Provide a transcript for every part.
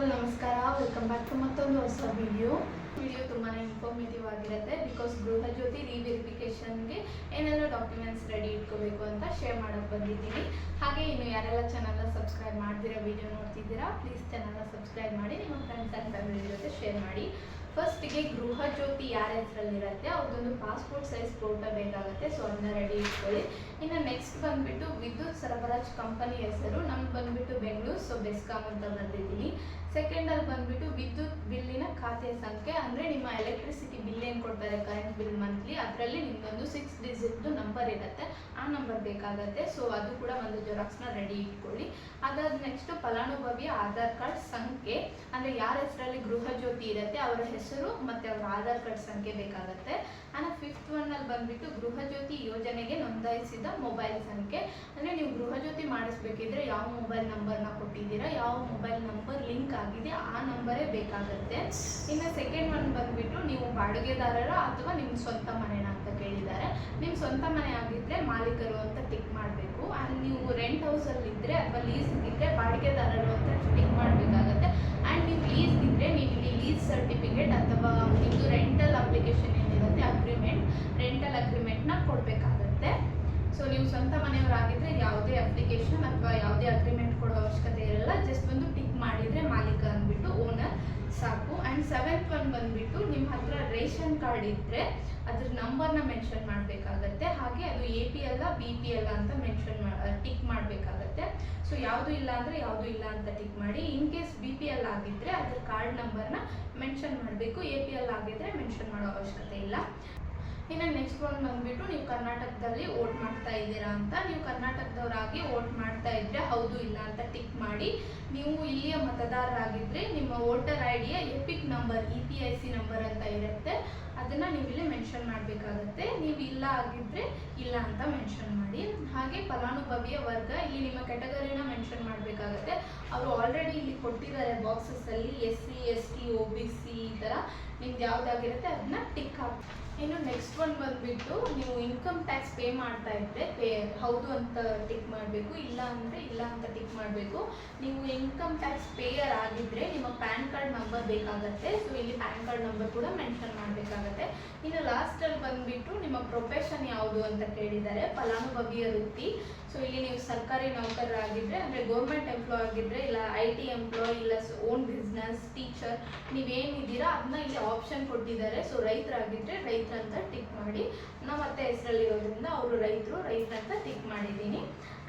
ನಮಸ್ಕಾರ, welcome back to ಮತ್ತೊಂದು ಹೊಸ ವಿಡಿಯೋ ತುಂಬಾ ಇನ್ಫಾರ್ಮೇಟಿವ್ ಆಗಿರುತ್ತೆ. ಬಿಕಾಸ್ ಗೃಹಜ್ಯೋತಿ ರೀವೆರಿಫಿಕೇಷನ್ಗೆ ಏನೆಲ್ಲ ಡಾಕ್ಯುಮೆಂಟ್ಸ್ ರೆಡಿ ಇಟ್ಕೋಬೇಕು ಅಂತ ಶೇರ್ ಮಾಡೋಕ್ಕೆ ಬಂದಿದ್ದೀನಿ. ಹಾಗೆ ಇನ್ನು ಯಾರೆಲ್ಲ ಚಾನಲ್ನ ಸಬ್ಸ್ಕ್ರೈಬ್ ಮಾಡ್ದಿರೋ ವಿಡಿಯೋ ನೋಡ್ತಿದ್ದೀರಾ, ಪ್ಲೀಸ್ ಚಾನಲ್ನ ಸಬ್ಸ್ಕ್ರೈಬ್ ಮಾಡಿ, ನಿಮ್ಮ ಫ್ರೆಂಡ್ಸ್ ಆ್ಯಂಡ್ ಫ್ಯಾಮಿಲಿ ಜೊತೆ ಶೇರ್ ಮಾಡಿ. ಫಸ್ಟಿಗೆ ಗೃಹಜ್ಯೋತಿ ಯಾರ ಹೆಸರಲ್ಲಿರುತ್ತೆ ಅವ್ರದ್ದೊಂದು ಪಾಸ್ಪೋರ್ಟ್ ಸೈಜ್ ಫೋಟೋ ಬೇಕಾಗುತ್ತೆ, ಸೊ ಅದನ್ನ ರೆಡಿ ಇಟ್ಕೊಳ್ಳಿ. ಇನ್ನು ನೆಕ್ಸ್ಟ್ ಬಂದುಬಿಟ್ಟು ವಿದ್ಯುತ್ ಸರಬರಾಜು ಕಂಪನಿ ಹೆಸರು ನಮ್ಗೆ ಬಂದುಬಿಟ್ಟು ಬೆಂಗಳೂರು, ಸೊ ಬೆಸ್ಕಾಮ್ ಅಂತ ಬರ್ದಿದ್ದೀನಿ. ಸೆಕೆಂಡಲ್ಲಿ ಬಂದುಬಿಟ್ಟು ವಿದ್ಯುತ್ ಬಿಲ್ಲಿನ ಖಾತೆಯ ಸಂಖ್ಯೆ, ಅಂದರೆ ನಿಮ್ಮ ಎಲೆಕ್ಟ್ರಿಸಿಟಿ ಬಿಲ್ ಏನು ಕೊಡ್ತಾರೆ ಕರೆಂಟ್ ಬಿಲ್ ಮಂತ್ಲಿ, ಅದರಲ್ಲಿ ನಿಮ್ಮದೊಂದು 6 ಡಿಜಿಟ್ದು ನಂಬರ್ ಇರುತ್ತೆ, ಆ ನಂಬರ್ ಬೇಕಾಗುತ್ತೆ. ಸೊ ಅದು ಕೂಡ ಒಂದು ಜೆರಾಕ್ಸ್ನ ರೆಡಿ ಇಟ್ಕೊಳ್ಳಿ. ಅದಾದ ನೆಕ್ಸ್ಟು ಫಲಾನುಭವಿಯ ಆಧಾರ್ ಕಾರ್ಡ್ ಸಂಖ್ಯೆ, ಅಂದರೆ ಯಾರ ಹೆಸರಲ್ಲಿ ಗೃಹಜ್ಯೋತಿ ಇರುತ್ತೆ ಅವರ ಹೆಸರು ಮತ್ತು ಅವರ ಆಧಾರ್ ಕಾರ್ಡ್ ಸಂಖ್ಯೆ ಬೇಕಾಗುತ್ತೆ. ಆ್ಯಂಡ್ ಫಿಫ್ತ್ ಒನ್ನಲ್ಲಿ ಬಂದುಬಿಟ್ಟು ಗೃಹಜ್ಯೋತಿ ಯೋಜನೆಗೆ ನೋಂದಾಯಿಸಿದ ಮೊಬೈಲ್ ಸಂಖ್ಯೆ, ಅಂದರೆ ನೀವು ಗೃಹಜ್ಯೋತಿ ಮಾಡಿಸ್ಬೇಕಿದ್ರೆ ಯಾವ ಮೊಬೈಲ್ ನಂಬರ್ನ ಕೊಟ್ಟಿದ್ದೀರಾ, ಯಾವ ಮೊಬೈಲ್ ನಂಬರ್ ಲಿಂಕ್ ಆಗಿದೆ ಆ ನಂಬರೇ ಬೇಕಾಗುತ್ತೆ. ಇನ್ನು ಸೆಕೆಂಡ್ ಒನ್ ಬಂದುಬಿಟ್ಟು ನೀವು ಬಾಡಿಗೆದಾರರ ಅಥವಾ ನಿಮ್ಮ ಸ್ವಂತ ಮನೆನ ಅಂತ ಕೇಳಿದ್ದಾರೆ. ನಿಮ್ಮ ಸ್ವಂತ ಮನೆ ಆಗಿದ್ದರೆ ಮಾಲೀಕರು ಅಂತ ಟಿಕ್ ಮಾಡಬೇಕು. ಆ್ಯಂಡ್ ನೀವು ರೆಂಟ್ ಹೌಸಲ್ಲಿದ್ದರೆ ಅಥವಾ ಲೀಸ್ಗಿದ್ದರೆ ಬಾಡಿಗೆದಾರರು ಅಂತ ಟಿಕ್ ಮಾಡಬೇಕಾಗತ್ತೆ. ಆ್ಯಂಡ್ ನೀವು ಲೀಸ್ಗಿದ್ದರೆ ನೀವು ಇಲ್ಲಿ ಲೀಸ್ ಸರ್ಟಿಫಿಕೇಟ್ ಅಥವಾ ನಿಮ್ಮದು ರೆಂಟಲ್ ಅಪ್ಲಿಕೇಶನ್ ಏನಿರುತ್ತೆ ರೆಂಟಲ್ ಅಗ್ರಿಮೆಂಟ್ನ ಕೊಡಬೇಕಾಗತ್ತೆ. ಸೊ ನೀವು ಸ್ವಂತ ಮನೆಯವರಾಗಿದ್ದರೆ ಯಾವುದೇ ಅಪ್ಲಿಕೇಶನ್ ಅಥವಾ ಯಾವುದೇ ಅಗ್ರಿಮೆಂಟ್ ಕೊಡೋ ಅವಶ್ಯಕತೆ ಇರಲ್ಲ, ಜಸ್ಟ್ ಒಂದು ಟಿಕ್ ಮಾಡಿದರೆ ಮಾಲೀಕ ಅಂದ್ಬಿಟ್ಟು ಓನರ್ ಸಾಕು. ಆ್ಯಂಡ್ ಸೆವೆಂತ್ ಒನ್ ಬಂದುಬಿಟ್ಟು ನಿಮ್ಮ ಹತ್ರ ರೇಷನ್ ಕಾರ್ಡ್ ಇದ್ದರೆ ಅದ್ರ ನಂಬರ್ನ ಮೆನ್ಷನ್ ಮಾಡಬೇಕಾಗತ್ತೆ. ಹಾಗೆ ಅದು APL BPL ಅಂತ ಟಿಕ್ ಮಾಡಬೇಕಾಗತ್ತೆ. ಸೊ ಯಾವುದು ಇಲ್ಲ ಅಂದರೆ ಯಾವುದು ಇಲ್ಲ ಅಂತ ಟಿಕ್ ಮಾಡಿ. ಇನ್ ಕೇಸ್ BPL ಆಗಿದ್ದರೆ ಅದ್ರ ಕಾರ್ಡ್ ನಂಬರ್ನ ಮೆನ್ಷನ್ ಮಾಡಬೇಕು, APL ಆಗಿದ್ದರೆ ಮೆನ್ಷನ್ ಮಾಡೋ ಅವಶ್ಯಕತೆ ಇಲ್ಲ. ಇನ್ನು ನೆಕ್ಸ್ಟ್ ಒನ್ ಬಂದುಬಿಟ್ಟು ನೀವು ಕರ್ನಾಟಕದಲ್ಲಿ ವೋಟ್ ಮಾಡ್ತಾ ಇದ್ದೀರಾ ಅಂತ, ನೀವು ಕರ್ನಾಟಕದವರಾಗಿ ವೋಟ್ ಮಾಡ್ತಾ ಇದ್ದರೆ ಹೌದು ಇಲ್ಲ ಅಂತ ಟಿಕ್ ಮಾಡಿ. ನೀವು ಇಲ್ಲಿಯ ಮತದಾರರಾಗಿದ್ದರೆ ನಿಮ್ಮ ವೋಟರ್ IDಯ ಎಪಿಕ್ ನಂಬರ್ EPIC ನಂಬರ್ ಅಂತ ಇರುತ್ತೆ, ಅದನ್ನು ನೀವು ಇಲ್ಲಿ ಮೆನ್ಷನ್ ಮಾಡಬೇಕಾಗತ್ತೆ. ನೀವು ಇಲ್ಲ ಆಗಿದ್ದರೆ ಇಲ್ಲ ಅಂತ ಮೆನ್ಷನ್ ಮಾಡಿ. ಹಾಗೆ ಫಲಾನುಭವಿಯ ವರ್ಗ, ಇಲ್ಲಿ ನಿಮ್ಮ ಕ್ಯಾಟಗರಿನ ಮೆನ್ಷನ್ ಮಾಡಬೇಕಾಗತ್ತೆ. ಅವರು ಆಲ್ರೆಡಿ ಇಲ್ಲಿ ಕೊಟ್ಟಿದ್ದಾರೆ ಬಾಕ್ಸಸ್ಸಲ್ಲಿ SC ST OBC ಈ ಥರ ನಿಮ್ದು ಯಾವುದಾಗಿರುತ್ತೆ ಅದನ್ನ ಟಿಕ್ ಹಾಕಿ. ಇನ್ನು ನೆಕ್ಸ್ಟ್ ಒನ್ ಬಂದುಬಿಟ್ಟು ನೀವು ಇನ್ಕಮ್ ಟ್ಯಾಕ್ಸ್ ಪೇ ಮಾಡ್ತಾ ಇದ್ದರೆ ಹೌದು ಅಂತ ಟಿಕ್ ಮಾಡಬೇಕು, ಇಲ್ಲ ಅಂದರೆ ಇಲ್ಲ ಅಂತ ಟಿಕ್ ಮಾಡಬೇಕು. ನೀವು ಇನ್ಕಮ್ ಟ್ಯಾಕ್ಸ್ ಪೇಯರ್ ಆಗಿದ್ದರೆ ನಿಮ್ಮ ಪ್ಯಾನ್ ಕಾರ್ಡ್ ನಂಬರ್ ಬೇಕಾಗುತ್ತೆ, ಸೊ ಇಲ್ಲಿ ಪ್ಯಾನ್ ಕಾರ್ಡ್ ನಂಬರ್ ಕೂಡ ಮೆನ್ಷನ್ ಮಾಡಬೇಕಾಗತ್ತೆ. ಇನ್ನು ಲಾಸ್ಟಲ್ಲಿ ಬಂದುಬಿಟ್ಟು ನಿಮ್ಮ ಪ್ರೊಫೆಷನ್ ಯಾವುದು ಅಂತ ಕೇಳಿದ್ದಾರೆ, ಫಲಾನುಭವಿಯ ವೃತ್ತಿ. ಸೊ ಇಲ್ಲಿ ನೀವು ಸರ್ಕಾರಿ ನೌಕರರಾಗಿದ್ದರೆ ಅಂದರೆ ಗೌರ್ಮೆಂಟ್ ಎಂಪ್ಲಾಯ್ ಆಗಿದ್ದರೆ, ಇಲ್ಲ IT ಎಂಪ್ಲಾಯ್, ಇಲ್ಲ ಓನ್ ಬಿಸ್ನೆಸ್, ಟೀಚರ್, ನೀವೇನಿದ್ದೀರಾ ಅದನ್ನ ಇಲ್ಲಿ ಆಪ್ಷನ್ ಕೊಟ್ಟಿದ್ದಾರೆ. ಸೊ ರೈತರಾಗಿದ್ದರೆ ರೈತ ಅಂತ ಟಿಕ್ ಮಾಡಿ. ನಮ್ಮ ಅತ್ತೆ ಹೆಸರಲ್ಲಿರೋದ್ರಿಂದ ಅವರು ರೈತರು ಅಂತ ಟಿಕ್ ಮಾಡಿದ್ದೀನಿ.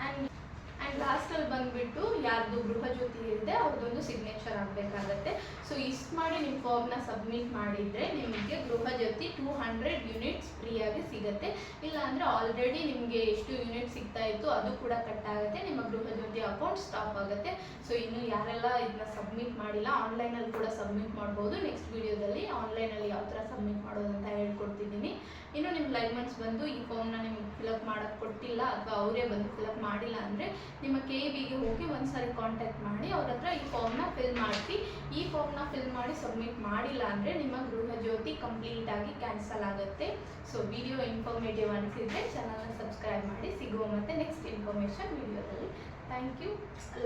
ಆ್ಯಂಡ್ ಲಾಸ್ಟಲ್ಲಿ ಬಂದುಬಿಟ್ಟು ಯಾರ್ದು ಗೃಹಜ್ಯೋತಿ ಇದೆ ಅವ್ರದ್ದೊಂದು ಸಿಗ್ನೇಚರ್ ಆಗಬೇಕಾಗತ್ತೆ. ಸೊ ಇಷ್ಟು ಮಾಡಿ ನಿಮ್ಮ ಫಾರ್ಮ್ನ ಸಬ್ಮಿಟ್ ಮಾಡಿದರೆ ನಿಮಗೆ ಗೃಹಜ್ಯೋತಿ 200 ಯೂನಿಟ್ಸ್ ಫ್ರೀಯಾಗಿ ಸಿಗುತ್ತೆ. ಇಲ್ಲ ಅಂದರೆ ಆಲ್ರೆಡಿ ನಿಮಗೆ ಎಷ್ಟು ಯೂನಿಟ್ ಸಿಗ್ತಾ ಇತ್ತು ಅದು ಕೂಡ ಕಟ್ ಆಗುತ್ತೆ, ನಿಮ್ಮ ಗೃಹಜ್ಯೋತಿ ಅಕೌಂಟ್ ಸ್ಟಾಪ್ ಆಗುತ್ತೆ. ಸೊ ಇನ್ನು ಯಾರೆಲ್ಲ ಇದನ್ನ ಸಬ್ಮಿಟ್ ಮಾಡಿಲ್ಲ ಆನ್ಲೈನಲ್ಲಿ ಕೂಡ ಸಬ್ಮಿಟ್ ಮಾಡ್ಬೋದು. ನೆಕ್ಸ್ಟ್ ವಿಡಿಯೋದಲ್ಲಿ ಆನ್ಲೈನಲ್ಲಿ ಯಾವ ಥರ ಸಬ್ಮಿಟ್ ಮಾಡೋದು ಅಂತ ಹೇಳ್ಕೊಡ್ತಿದ್ದೀನಿ. ಇನ್ನು ನಿಮ್ಮ ಲೈನ್ಮೆಂಟ್ಸ್ ಬಂದು ಈ ಫಾರ್ಮ್ನ ನಿಮ್ಗೆ ಫಿಲಪ್ ಮಾಡೋಕ್ಕೆ ಕೊಟ್ಟಿಲ್ಲ ಅಥವಾ ಅವರೇ ಬಂದು ಫಿಲಪ್ ಮಾಡಿಲ್ಲ ಅಂದರೆ ನಿಮ್ಮ KEBಗೆ ಹೋಗಿ ಒಂದ್ಸರಿ ಕಾಂಟ್ಯಾಕ್ಟ್ ಮಾಡಿ ಅವ್ರ ಹತ್ರ ಈ ಫಾರ್ಮ್ನ ಫಿಲ್ ಮಾಡಿಸಿ. ಈ ಫಾರ್ಮ್ನ ಫಿಲ್ ಮಾಡಿ ಸಬ್ಮಿಟ್ ಮಾಡಿಲ್ಲ ಅಂದರೆ ನಿಮ್ಮ ಗೃಹಜ್ಯೋತಿ ಕಂಪ್ಲೀಟಾಗಿ ಕ್ಯಾನ್ಸಲ್ ಆಗುತ್ತೆ. ಸೊ ವಿಡಿಯೋ ಇನ್ಫಾರ್ಮೇಟಿವ್ ಅನಿಸಿದರೆ ಚಾನಲ್ನ ಸಬ್ಸ್ಕ್ರೈಬ್ ಮಾಡಿ. ಸಿಗುವ ಮತ್ತೆ ನೆಕ್ಸ್ಟ್ ಇನ್ಫಾರ್ಮೇಷನ್ ವಿಡಿಯೋದಲ್ಲಿ. Thank you,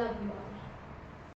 love you all.